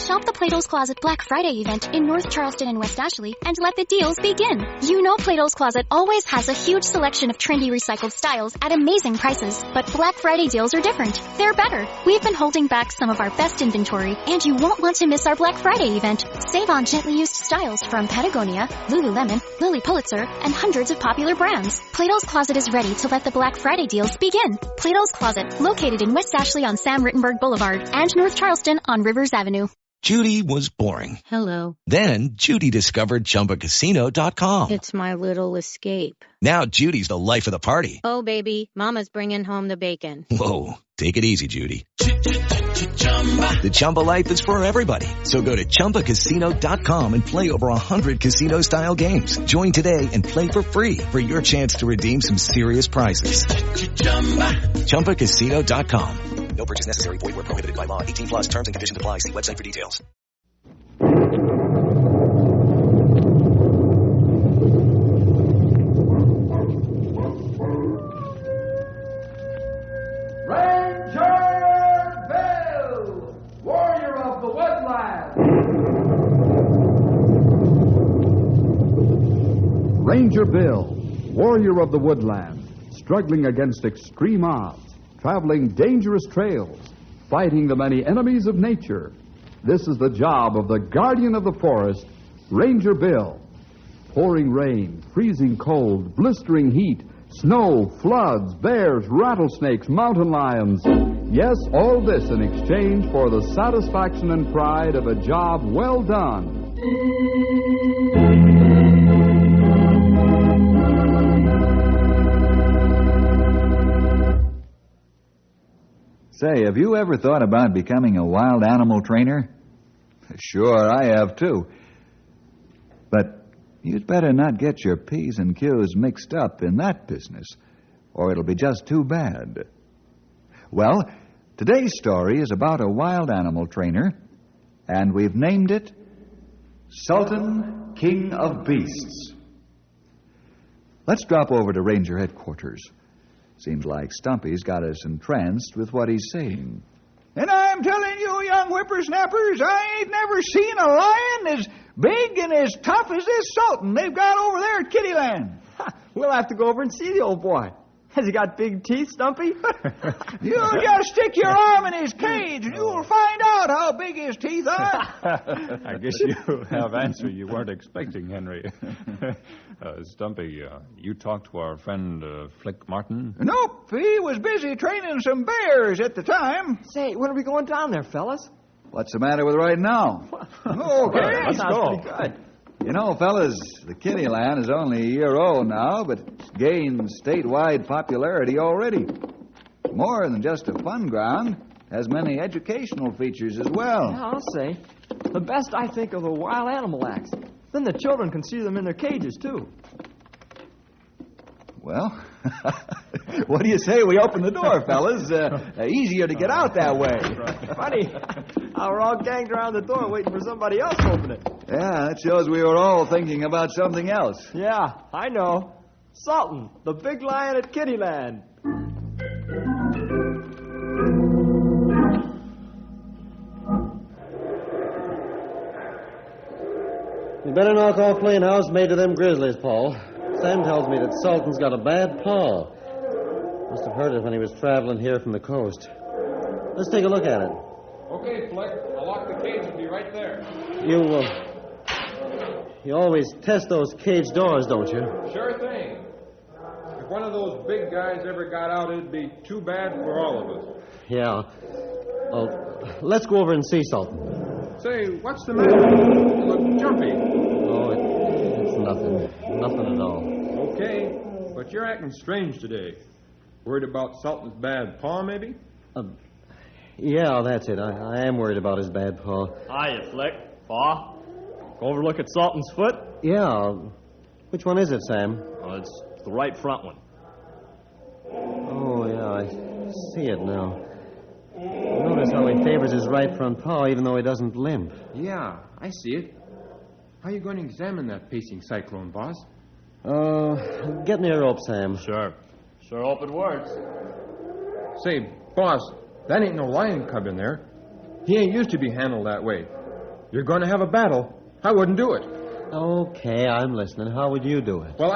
Shop the Plato's Closet Black Friday event in North Charleston and West Ashley and let the deals begin. You know Plato's Closet always has a huge selection of trendy recycled styles at amazing prices, but Black Friday deals are different. They're better. We've been holding back some of our best inventory, and you won't want to miss our Black Friday event. Save on gently used styles from Patagonia, Lululemon, Lilly Pulitzer, and hundreds of popular brands. Plato's Closet is ready to let the Black Friday deals begin. Plato's Closet, located in West Ashley on Sam Rittenberg Boulevard and North Charleston on Rivers Avenue. Judy was boring. Hello. Then Judy discovered ChumbaCasino.com. It's my little escape. Now Judy's the life of the party. Oh, baby, mama's bringing home the bacon. Whoa, take it easy, Judy. The Chumba life is for everybody. So go to ChumbaCasino.com and play over 100 casino-style games. Join today and play for free for your chance to redeem some serious prizes. ChumbaCasino.com. No purchase necessary. Void where prohibited by law. 18 plus terms and conditions apply. See website for details. Ranger Bill, warrior of the woodland. Ranger Bill, warrior of the woodland, struggling against extreme odds, traveling dangerous trails, fighting the many enemies of nature. This is the job of the guardian of the forest, Ranger Bill. Pouring rain, freezing cold, blistering heat, snow, floods, bears, rattlesnakes, mountain lions. Yes, all this in exchange for the satisfaction and pride of a job well done. Say, have you ever thought about becoming a wild animal trainer? Sure, I have too. But you'd better not get your P's and Q's mixed up in that business, or it'll be just too bad. Well, today's story is about a wild animal trainer, and we've named it Sultan, King of Beasts. Let's drop over to Ranger headquarters. Seems like Stumpy's got us entranced with what he's saying. And I'm telling you, young whippersnappers, I ain't never seen a lion as big and as tough as this Sultan they've got over there at Kittyland. We'll have to go over and see the old boy. Has he got big teeth, Stumpy? You just stick your arm in his cage and you'll find out how big his teeth are. I guess you have answer you weren't expecting, Henry. Stumpy, you talked to our friend Flick Martin? Nope, he was busy training some bears at the time. Say, when are we going down there, fellas? What's the matter with right now? Okay, let's go. Pretty good. You know, fellas, the Kittyland is only a year old now, but it's gained statewide popularity already. More than just a fun ground, it has many educational features as well. Yeah, I'll say. The best, I think, of the wild animal acts. Then the children can see them in their cages, too. Well, what do you say we open the door, fellas? Easier to get out that way. Funny how we're all ganged around the door waiting for somebody else to open it. Yeah, that shows we were all thinking about something else. Yeah, I know. Sultan, the big lion at Kittyland. You better knock off playing housemaid to them grizzlies, Paul. Sam tells me that Sultan's got a bad paw. Must have hurt it when he was traveling here from the coast. Let's take a look at it. Okay, Flick. I'll lock the cage and be right there. You always test those cage doors, don't you? Sure thing. If one of those big guys ever got out, it'd be too bad for all of us. Yeah. Oh, let's go over and see Sultan. Say, what's the matter? You look jumpy. Oh, it's nothing. Nothing at all. Okay, but you're acting strange today. Worried about Sultan's bad paw, maybe? Yeah, that's it. I am worried about his bad paw. Hiya, Flick. Paw. Go over look at Sultan's foot? Yeah. Which one is it, Sam? Well, it's the right front one. Oh, yeah, I see it now. Notice how he favors his right front paw even though he doesn't limp. Yeah, I see it. How are you going to examine that pacing cyclone, boss? Get near rope, Sam. Sure. Sure hope it works. Say, boss, that ain't no lion cub in there. He ain't used to be handled that way. You're going to have a battle. I wouldn't do it. Okay, I'm listening. How would you do it? Well,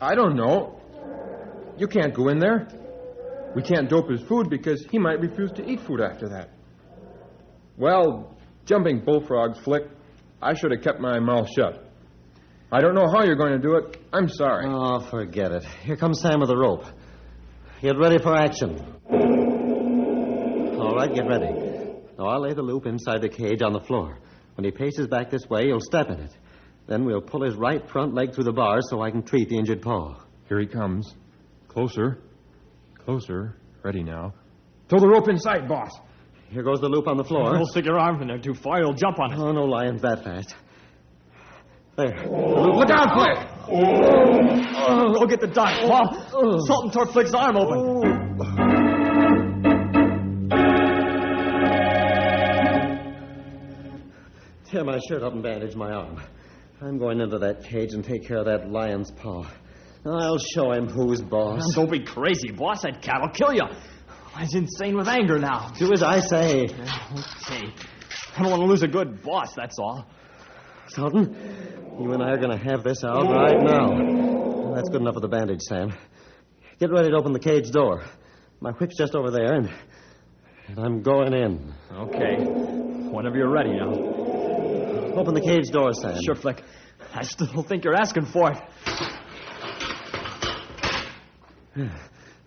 I don't know. You can't go in there. We can't dope his food because he might refuse to eat food after that. Well, jumping bullfrogs, Flick, I should have kept my mouth shut. I don't know how you're going to do it. I'm sorry. Oh, forget it. Here comes Sam with the rope. Get ready for action. All right, get ready. Now, I'll lay the loop inside the cage on the floor. When he paces back this way, you'll step in it. Then we'll pull his right front leg through the bars so I can treat the injured paw. Here he comes. Closer. Closer. Ready now. Throw the rope inside, boss. Here goes the loop on the floor. Don't stick your arm in there too far. You'll jump on it. Oh, no lions that fast. There. Look out, Flick! Go get the doc, Paul. Sultan tore Flick's arm open. Tear my shirt up and bandage my arm. I'm going into that cage and take care of that lion's paw. I'll show him who's boss. Don't be crazy, boss. That cat'll kill you. He's insane with anger now. Do as I say. Okay. I don't want to lose a good boss, that's all. Sultan, you and I are going to have this out right now. That's good enough of the bandage, Sam. Get ready to open the cage door. My whip's just over there, and I'm going in. Okay. Whenever you're ready now. Open the cage door, Sam. Sure, Flick. I still think you're asking for it.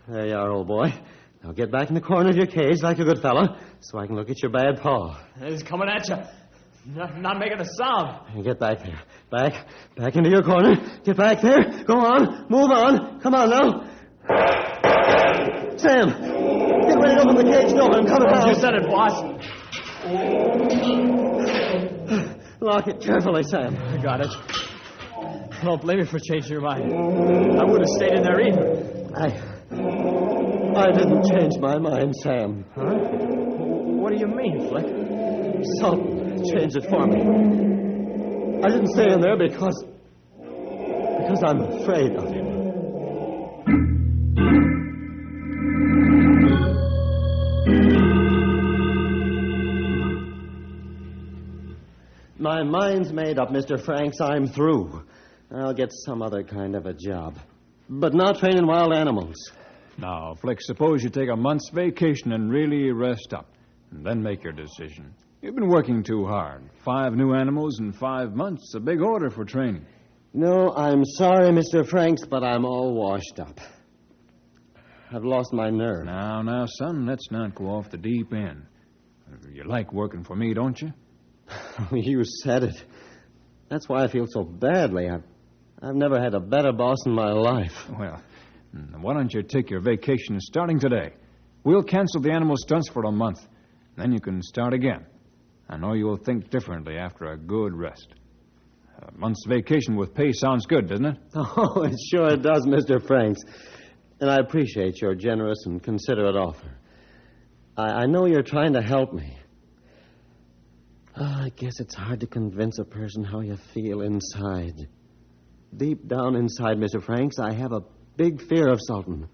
There you are, old boy. Now get back in the corner of your cage like a good fella so I can look at your bad paw. He's coming at you. Not making a sound. Get back there. Back into your corner. Get back there. Go on. Move on. Come on now. Sam, get ready to open the cage door. I'm coming out. You said it, boss. Lock it carefully, Sam. I got it. I don't blame you for changing your mind. I would have stayed in there either. I didn't change my mind, Sam. Huh? What do you mean, Flick? Sultan changed it for me. I didn't stay in there because I'm afraid of him. My mind's made up, Mr. Franks. I'm through. I'll get some other kind of a job. But not training wild animals. Now, Flick, suppose you take a month's vacation and really rest up, and then make your decision. You've been working too hard. 5 new animals in 5 months, a big order for training. No, I'm sorry, Mr. Franks, but I'm all washed up. I've lost my nerve. Now, son, let's not go off the deep end. You like working for me, don't you? You said it. That's why I feel so badly. I've never had a better boss in my life. Well, why don't you take your vacation starting today? We'll cancel the animal stunts for a month. Then you can start again. I know you'll think differently after a good rest. A month's vacation with pay sounds good, doesn't it? Oh, it sure does, Mr. Franks. And I appreciate your generous and considerate offer. I know you're trying to help me. I guess it's hard to convince a person how you feel inside. Deep down inside, Mr. Franks, I have a big fear of Sultan.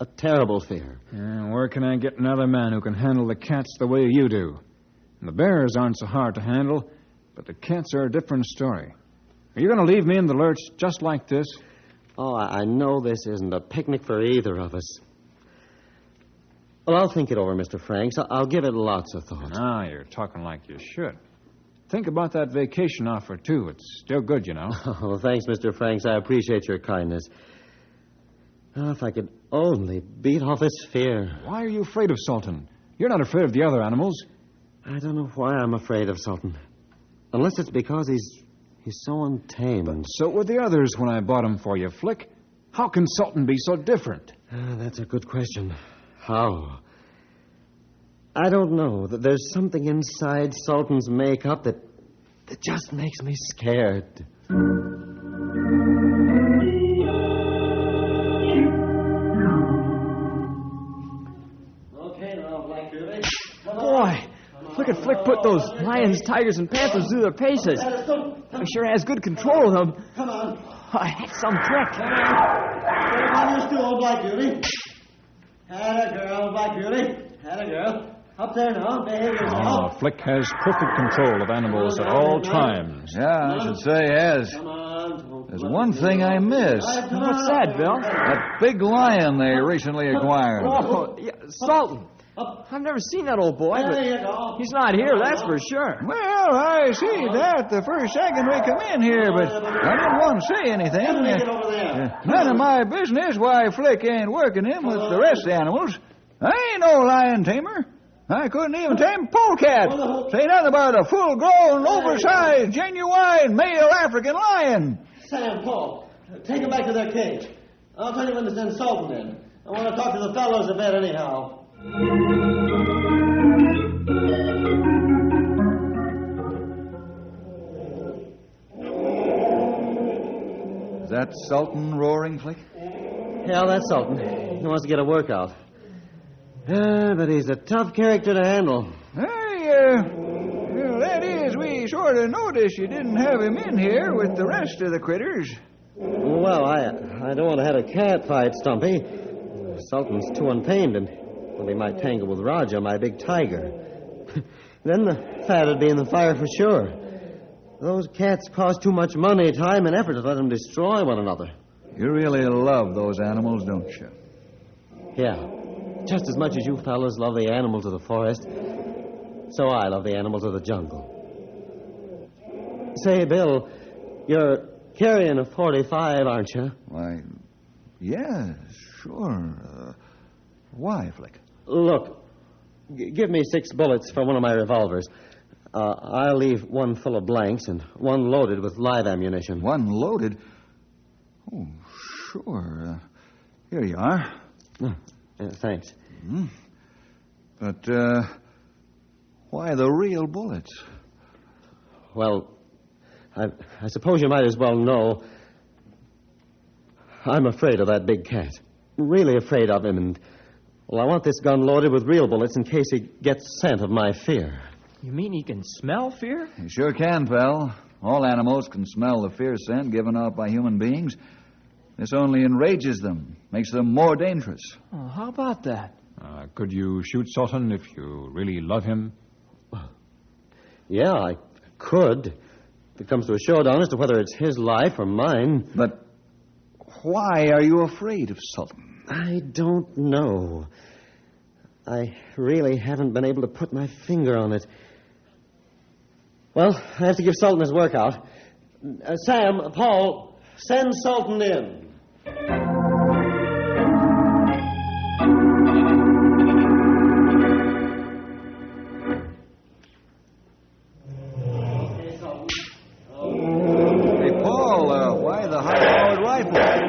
A terrible fear. Yeah, where can I get another man who can handle the cats the way you do? And the bears aren't so hard to handle, but the cats are a different story. Are you going to leave me in the lurch just like this? Oh, I know this isn't a picnic for either of us. Well, I'll think it over, Mr. Franks. I'll give it lots of thought. Now, you're talking like you should. Think about that vacation offer, too. It's still good, you know. Oh, thanks, Mr. Franks. I appreciate your kindness. Oh, if I could only beat off this fear. Why are you afraid of Sultan? You're not afraid of the other animals. I don't know why I'm afraid of Sultan. Unless it's because he's so untamed. But so were the others when I bought him for you, Flick. How can Sultan be so different? That's a good question. How? I don't know. There's something inside Sultan's makeup that just makes me scared. Okay, now, Black Beauty. Boy, look at Flick put those lions, tigers, and panthers through their paces. He sure has good control of them. Come on. That's some trick. Get up on your stool, Black Beauty. Had a girl, Black Beauty. Had a girl. Up there now. Behave yourself. Flick has perfect control of animals at all times. Yeah, I should say he has. Come on. There's one thing I missed. What's that, Bill? That big lion they recently acquired. Oh, yeah, Sultan. I've never seen that old boy, There you but go. he's not here, that's for sure. Well, I see that the first second we come in here, but I didn't want to say anything. Get over there. None of my business why Flick ain't working him with the rest of the animals. I ain't no lion tamer. I couldn't even tame a polecat. Say nothing about a full-grown, oversized, genuine male African lion. Sam, Paul, take them back to their cage. I'll tell you when to send Sultan in. I want to talk to the fellows a bit anyhow. Is that Sultan roaring, Flick? Yeah, that's Sultan. He wants to get a workout. But he's a tough character to handle. Well, that is, we sort of noticed you didn't have him in here with the rest of the critters. Well, I don't want to have a cat fight, Stumpy. Sultan's too untamed, and well, he might tangle with Raja, my big tiger. Then the fat would be in the fire for sure. Those cats cost too much money, time, and effort to let them destroy one another. You really love those animals, don't you? Yeah. Just as much as you fellas love the animals of the forest, so I love the animals of the jungle. Say, Bill, you're carrying a .45, aren't you? Why, yeah, sure. Why, Flick? Look, give me 6 bullets for one of my revolvers. I'll leave one full of blanks and one loaded with live ammunition. One loaded? Oh, sure. Here you are. Thanks. Mm-hmm. But, why the real bullets? Well, I suppose you might as well know I'm afraid of that big cat. Really afraid of him, and, well, I want this gun loaded with real bullets in case he gets scent of my fear. You mean he can smell fear? You sure can, pal. All animals can smell the fear scent given off by human beings. This only enrages them, makes them more dangerous. Oh, how about that? Could you shoot Sultan if you really love him? Yeah, I could. If it comes to a showdown as to whether it's his life or mine. But why are you afraid of Sultan? I don't know. I really haven't been able to put my finger on it. Well, I have to give Sultan his workout. Sam, Paul, send Sultan in.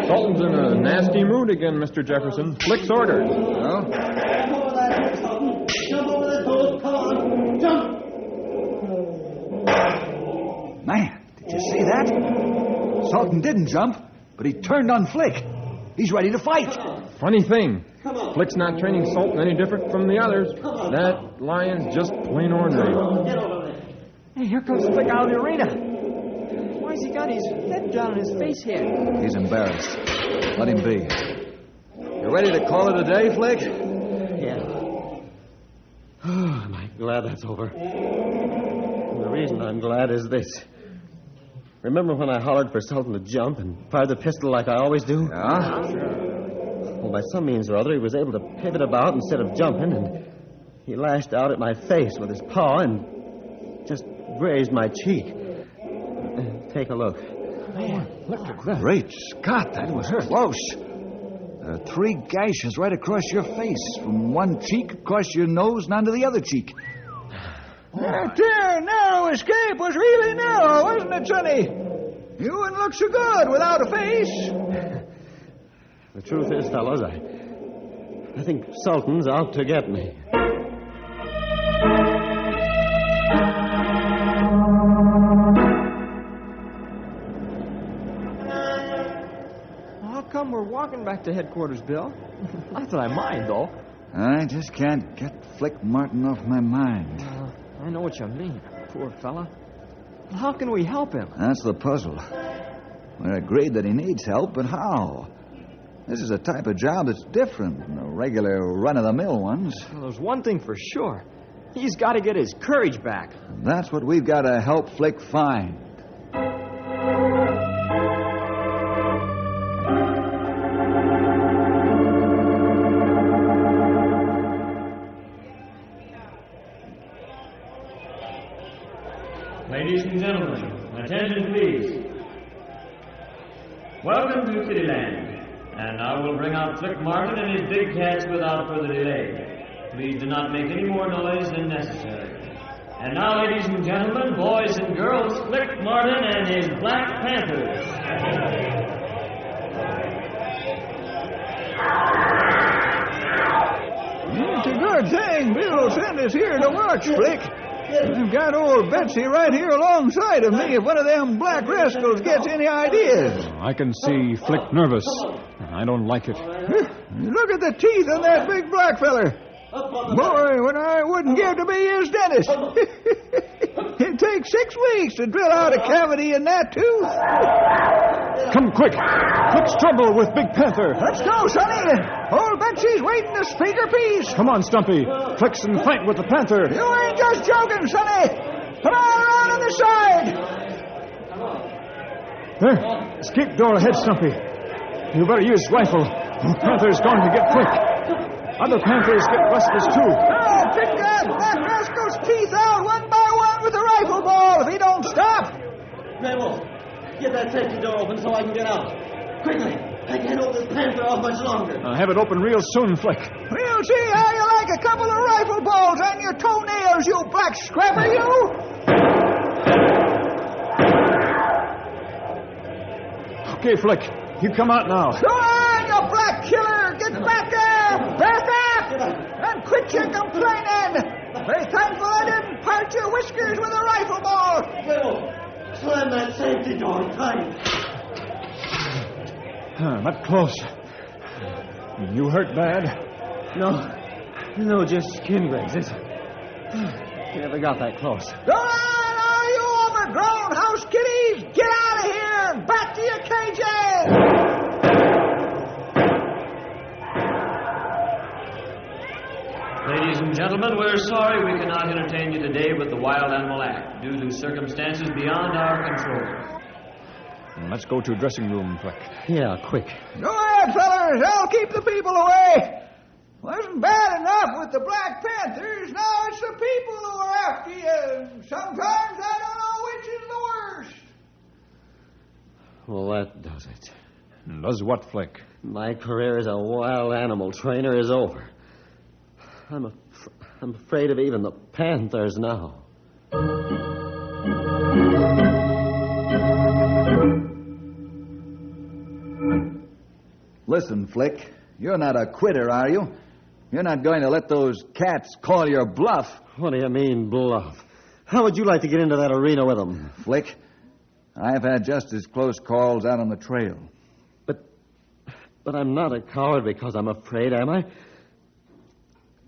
Sultan's in a nasty mood again, Mr. Jefferson. Flick's orders. Well? Jump over that post. Come on. Jump. Man, did you see that? Sultan didn't jump, but he turned on Flick. He's ready to fight. Funny thing. Flick's not training Sultan any different from the others. That lion's just plain ornery. Get over there. Hey, here comes Flick out of the arena. Why's he got his head down on his face here? He's embarrassed. Let him be. You ready to call it a day, Flick? Yeah. Am I glad that's over? And the reason I'm glad is this. Remember when I hollered for Sultan to jump and fired the pistol like I always do? Yeah? Well, by some means or other, he was able to pivot about instead of jumping, and he lashed out at my face with his paw and just grazed my cheek. Take a look. Man, look at that. Great Scott, that was close. There are 3 gashes right across your face, from one cheek across your nose and onto the other cheek. That narrow escape was really narrow, wasn't it, Sonny? You wouldn't look so good without a face. The truth is, fellows, I think Sultan's out to get me. How come we're walking back to headquarters, Bill? Not that I mind, though. I just can't get Flick Martin off my mind. I know what you mean, poor fella. How can we help him? That's the puzzle. We're agreed that he needs help, but how? This is a type of job that's different from the regular run-of-the-mill ones. Well, there's one thing for sure. He's got to get his courage back. That's what we've got to help Flick find. Ladies and gentlemen, attention please. Welcome to Cityland. And I will bring out Flick Martin and his big cats without further delay. Please do not make any more noise than necessary. And now, ladies and gentlemen, boys and girls, Flick Martin and his Black Panthers. It's a good thing Bill sent us here to watch, Flick. I've got old Betsy right here alongside of me if one of them black rascals gets any ideas. I can see Flick nervous. I don't like it. Look at the teeth on that big black feller. Boy, when I wouldn't give to be his dentist. It takes 6 weeks to drill out a cavity in that tooth. Come quick. Flick's trouble with Big Panther. Let's go, Sonny. Old Betsy's waiting to speak her piece. Come on, Stumpy. Flick's in fight with the Panther. You ain't just joking, Sonny. Come on around on the side. There. Escape door ahead, Stumpy. You better use rifle. The Panther's going to get Flick. Other Panthers get restless, too. Oh, pick that black rascal's teeth out one by one with a rifle ball if he don't stop. Grable, get that safety door open so I can get out. Quickly. I can't hold this Panther off much longer. I'll have it open real soon, Flick. We'll see how you like a couple of rifle balls on your toenails, you black scrapper, you. Okay, Flick. You come out now. Go on, you black killer. Get back there. Back up. And quit your complaining. Be thankful I didn't part your whiskers with a rifle ball. Grable, slam that safety door tight. Not close. You hurt bad? No, just skin grazes. Never got that close. Go on, all you overgrown house kitties. Get out of here and back to your cages. Ladies and gentlemen, we're sorry we cannot entertain you today with the Wild Animal Act due to circumstances beyond our control. Let's go to dressing room, Flick. Yeah, quick. Go ahead, fellas. I'll keep the people away. Wasn't bad enough with the Black Panthers. Now it's the people who are after you. Sometimes I don't know which is the worst. Well, that does it. Does what, Flick? My career as a wild animal trainer is over. I'm afraid of even the Panthers now. Listen, Flick, you're not a quitter, are you? You're not going to let those cats call your bluff. What do you mean, bluff? How would you like to get into that arena with them? Flick, I've had just as close calls out on the trail. But I'm not a coward because I'm afraid, am I?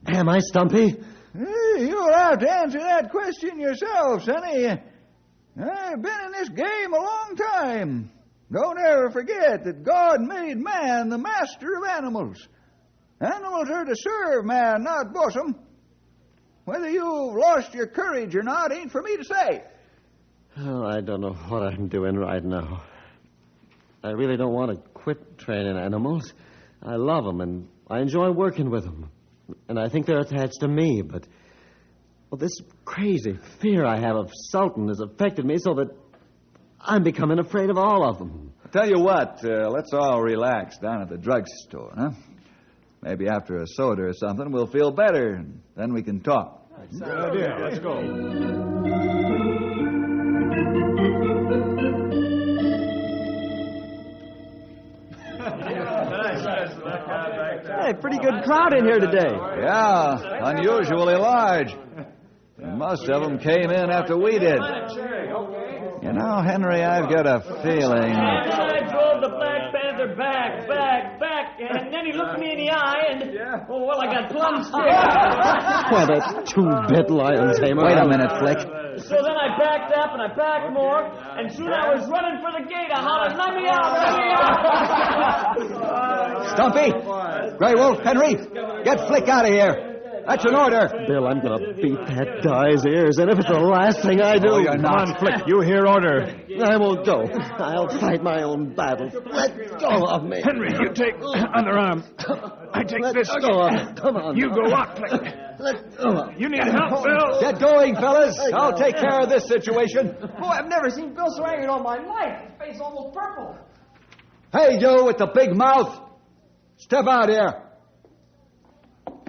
Am I, Stumpy? You'll have to answer that question yourself, Sonny. I've been in this game a long time. Don't ever forget that God made man the master of animals. Animals are to serve man, not boss 'em. Whether you've lost your courage or not ain't for me to say. Oh, I don't know what I'm doing right now. I really don't want to quit training animals. I love them, and I enjoy working with them. And I think they're attached to me, but... Well, this crazy fear I have of Sultan has affected me so that I'm becoming afraid of all of them. I'll tell you what, let's all relax down at the drugstore, huh? Maybe after a soda or something, we'll feel better, and then we can talk. Good idea. Let's go. Hey, pretty good crowd in here today. Yeah, unusually large. Most of them came in after we did. You know, Henry, I've got a feeling... I drove the Black Panther back, and then he looked me in the eye, and, oh, well, I got plumb scared. Why, that two-bit lion tamer. Wait a minute, Flick. So then I backed up, and I backed more, and soon I was running for the gate. I hollered, let me out, let me out. Stumpy! Grey Wolf, Henry, get Flick out of here. That's an order. Bill, I'm going to beat that guy's ears, and if it's the last thing I do... Oh, you're not. Come on, Flick. You hear order. I won't go. I'll fight my own battle. Let go of me. Henry, you take underarm. I take Let this. go of me. Come on. You go out, Flick. Let go of me. You need help, Bill. Get going, fellas. I'll take care of this situation. Boy, I've never seen Bill so angry in all my life. His face almost purple. Hey, you with the big mouth. Step out here.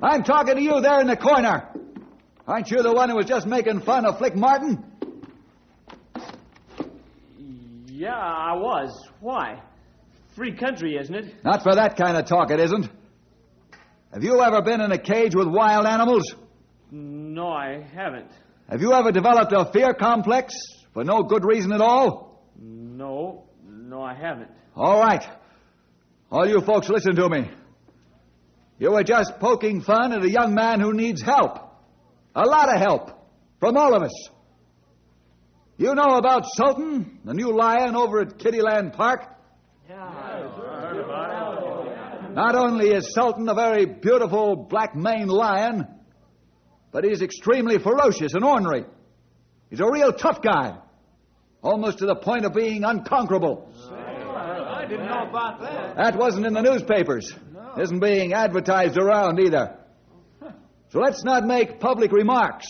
I'm talking to you there in the corner. Aren't you the one who was just making fun of Flick Martin? Yeah, I was. Why? Free country, isn't it? Not for that kind of talk, it isn't. Have you ever been in a cage with wild animals? No, I haven't. Have you ever developed a fear complex for no good reason at all? No, I haven't. All right. All you folks, listen to me. You were just poking fun at a young man who needs help. A lot of help. From all of us. You know about Sultan, the new lion over at Kittyland Park? Yeah, I heard about it. Not only is Sultan a very beautiful black maned lion, but he's extremely ferocious and ornery. He's a real tough guy. Almost to the point of being unconquerable. I didn't know about that. That wasn't in the newspapers. Isn't being advertised around either. So let's not make public remarks.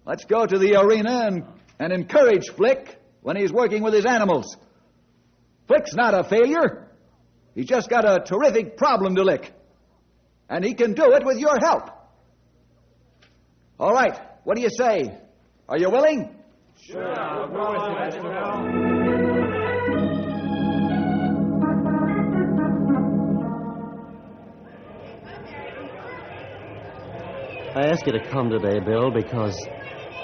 Let's go to the arena and encourage Flick when he's working with his animals. Flick's not a failure. He's just got a terrific problem to lick. And he can do it with your help. All right, what do you say? Are you willing? Sure, I'll go with you, Mr. Bell. I ask you to come today, Bill, because,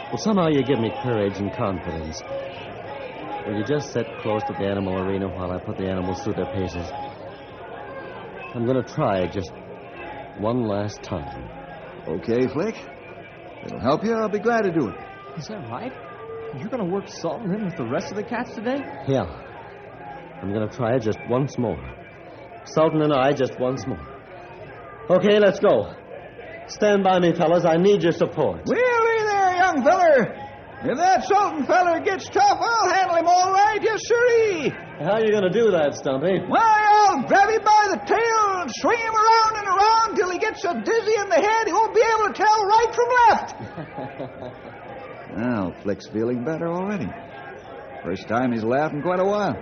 well, somehow you give me courage and confidence. Will you just sit close to the animal arena while I put the animals through their paces? I'm going to try just one last time. Okay, Flick. It'll help you. I'll be glad to do it. Is that right? You're going to work Sultan in with the rest of the cats today? Yeah. I'm going to try it just once more. Sultan and I just once more. Okay, let's go. Stand by me, fellas. I need your support. We'll be there, young feller. If that Sultan feller gets tough, I'll handle him all right. Yes, sirree. How are you going to do that, Stumpy? Why, I'll grab him by the tail and swing him around and around till he gets so dizzy in the head he won't be able to tell right from left. Well, Flick's feeling better already. First time he's laughed in quite a while.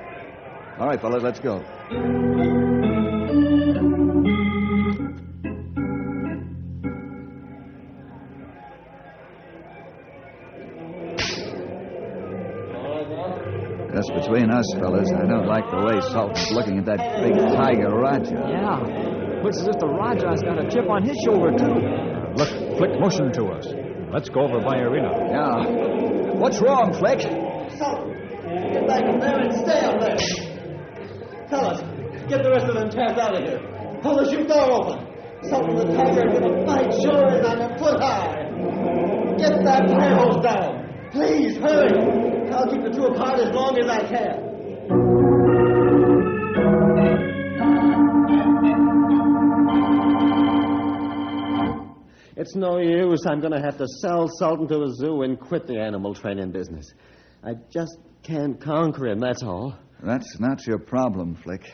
All right, fellas, let's go. Just between us, fellas, I don't like the way Sultan's looking at that big tiger Raja. Yeah. Looks as if the Rajah's got a chip on his shoulder, too. Look, Flick motioned to us. Let's go over by arena. Yeah. What's wrong, Flick? Sultan, get back up there and stay up there. Fellas, get the rest of them cats out of here. Pull the chute door open. Sultan the tiger is going to fight sure as I'm a foot high. Get that fire hose down. Please, hurry. I'll keep the two apart as long as I can. It's no use. I'm going to have to sell Sultan to a zoo and quit the animal training business. I just can't conquer him, that's all. That's not your problem, Flick.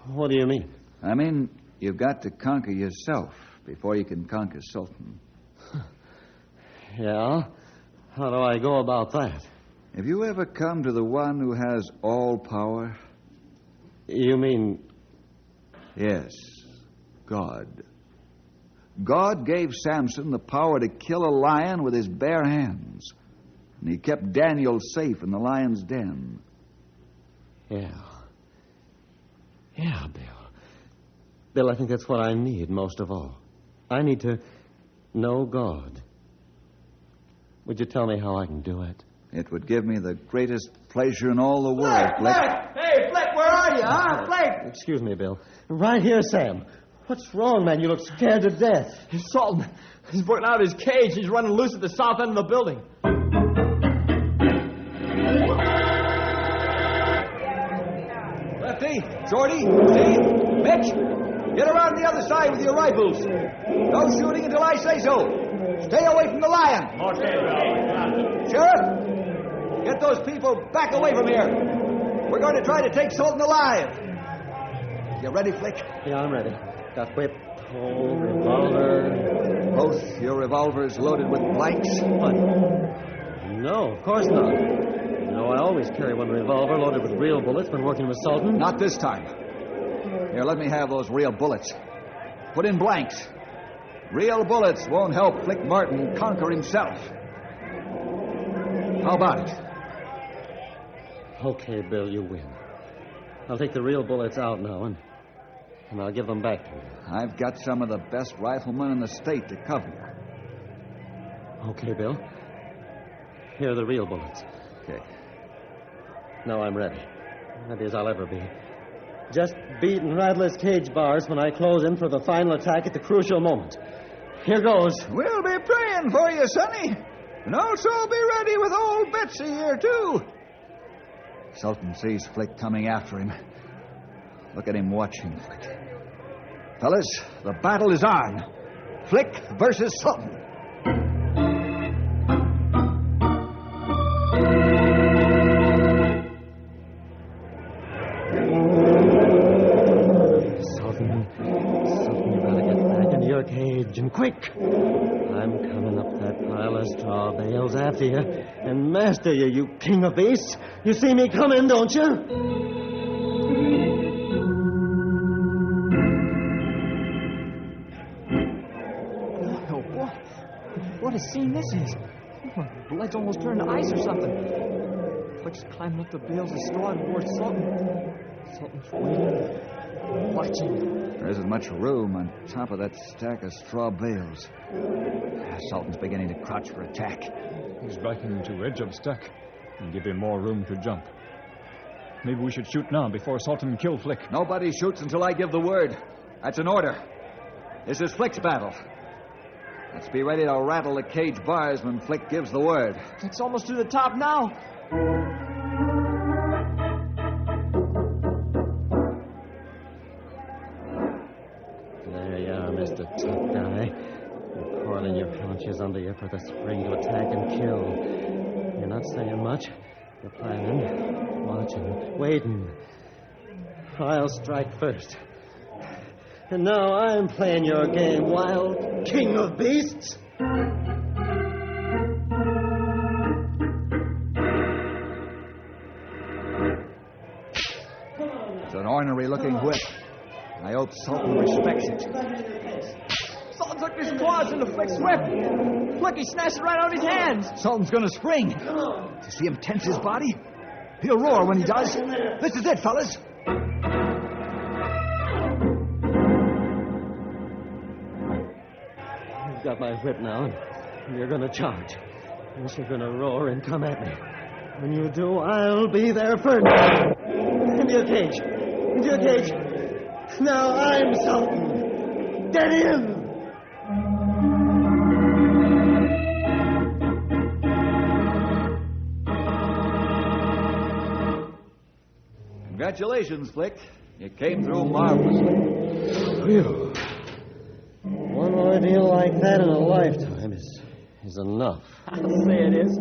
What do you mean? I mean, you've got to conquer yourself before you can conquer Sultan. Yeah? How do I go about that? Have you ever come to the one who has all power? You mean... Yes, God. God gave Samson the power to kill a lion with his bare hands. And he kept Daniel safe in the lion's den. Yeah. Yeah, Bill. Bill, I think that's what I need most of all. I need to know God. Would you tell me how I can do it? It would give me the greatest pleasure in all the world, Flick. Hey, Flick, where are you, huh? Flick! Excuse me, Bill. Right here, Sam. What's wrong, man? You look scared to death. It's Sultan. He's broken out of his cage. He's running loose at the south end of the building. Lefty, Shorty, Steve, Mitch. Get around the other side with your rifles. No shooting until I say so. Stay away from the lion. Sheriff, get those people back away from here. We're going to try to take Sultan alive. You ready, Flick? Yeah, I'm ready. Got whip, pole, revolver. Both your revolvers loaded with blanks? What? No, of course not. You know, I always carry one revolver loaded with real bullets when working with Sultan. Not this time. Here, let me have those real bullets. Put in blanks. Real bullets won't help Flick Martin conquer himself. How about it? Okay, Bill, you win. I'll take the real bullets out now, and I'll give them back to you. I've got some of the best riflemen in the state to cover you. Okay, Bill. Here are the real bullets. Okay. Now I'm ready. Ready as I'll ever be. Just beat and rattle his cage bars when I close in for the final attack at the crucial moment. Here goes. We'll be praying for you, Sonny. And also be ready with old Betsy here, too. Sultan sees Flick coming after him. Look at him watching Flick. Fellas, the battle is on. Flick versus Sultan. Sultan, you gotta get back into your cage, and quick. I'm coming up that pile of straw bales after you and master you, you king of beasts. You see me coming, don't you? Oh, boy. What a scene this is. Blood's almost turned to ice or something. Flick's climbing up the bales of straw towards Sultan. Sultan's waiting, watching. There isn't much room on top of that stack of straw bales. Sultan's beginning to crouch for attack. He's backing to edge of stack and give him more room to jump. Maybe we should shoot now before Sultan kill Flick. Nobody shoots until I give the word. That's an order. This is Flick's battle. Let's be ready to rattle the cage bars when Flick gives the word. Flick's almost to the top now. There you are, Mr. Tough Guy. You're coiling your haunches under you for the spring to attack and kill. You're not saying much. You're planning, watching, waiting. I'll strike first. And now I'm playing your game, wild king of beasts. It's an ornery-looking whip. I hope Sultan respects it. Sultan took his claws into Flick's whip. Look, he snatched it right out of his hands. Sultan's going to spring. You see him tense his body? He'll roar when he does. This is it, fellas. You've got my whip now, and you're going to charge. Yes, you're going to roar and come at me. When you do, I'll be there first. Into your cage. Into your cage. Now I'm Sultan. Get in! Congratulations, Flick. You came through marvelously. Phew. One ordeal like that in a lifetime is enough. I'll say it is.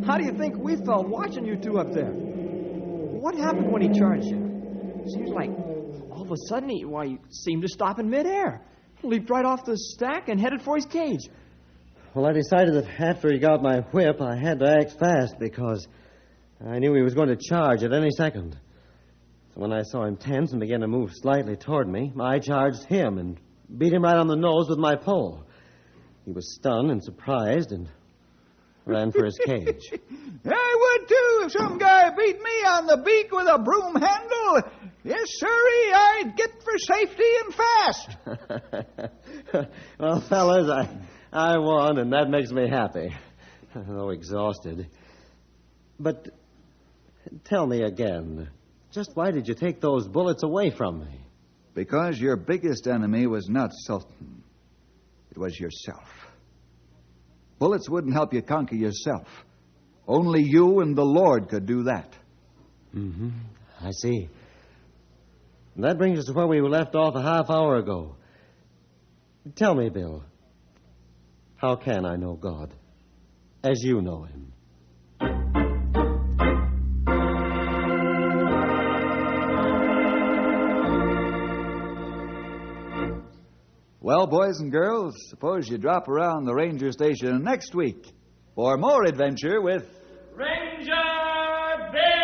How do you think we felt watching you two up there? What happened when he charged you? Seems like all of a sudden he seemed to stop in midair. Leaped right off the stack and headed for his cage. Well, I decided that after he got my whip, I had to act fast because I knew he was going to charge at any second. So when I saw him tense and began to move slightly toward me, I charged him and beat him right on the nose with my pole. He was stunned and surprised and ran for his cage. I would, too, if some guy beat me on the beak with a broom handle. Yes, sirree, I'd get for safety and fast. Well, fellas, I won, and that makes me happy, though exhausted. But tell me again, just why did you take those bullets away from me? Because your biggest enemy was not Sultan. It was yourself. Bullets wouldn't help you conquer yourself. Only you and the Lord could do that. Mm-hmm. I see. And that brings us to where we left off a half hour ago. Tell me, Bill, how can I know God as you know him? Well, boys and girls, suppose you drop around the ranger station next week for more adventure with Ranger Bill!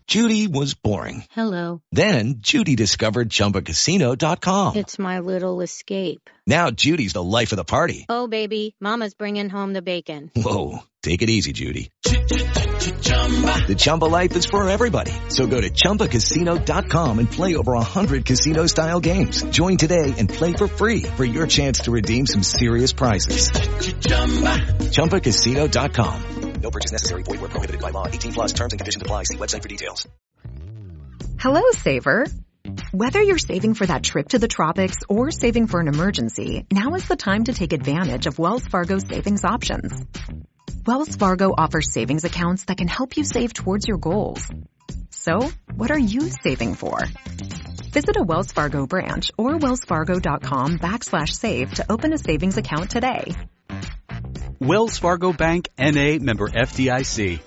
Judy was boring. Hello. Then Judy discovered ChumbaCasino.com. It's my little escape. Now Judy's the life of the party. Oh, baby, mama's bringing home the bacon. Whoa, take it easy, Judy. The Chumba life is for everybody. So go to ChumbaCasino.com and play over 100 casino-style games. Join today and play for free for your chance to redeem some serious prizes. ChumbaCasino.com. No purchase necessary. Void where prohibited by law. 18 plus terms and conditions apply. See website for details. Hello, saver. Whether you're saving for that trip to the tropics or saving for an emergency, now is the time to take advantage of Wells Fargo savings options. Wells Fargo offers savings accounts that can help you save towards your goals. So, what are you saving for? Visit a Wells Fargo branch or wellsfargo.com/save to open a savings account today. Wells Fargo Bank, N.A., member FDIC.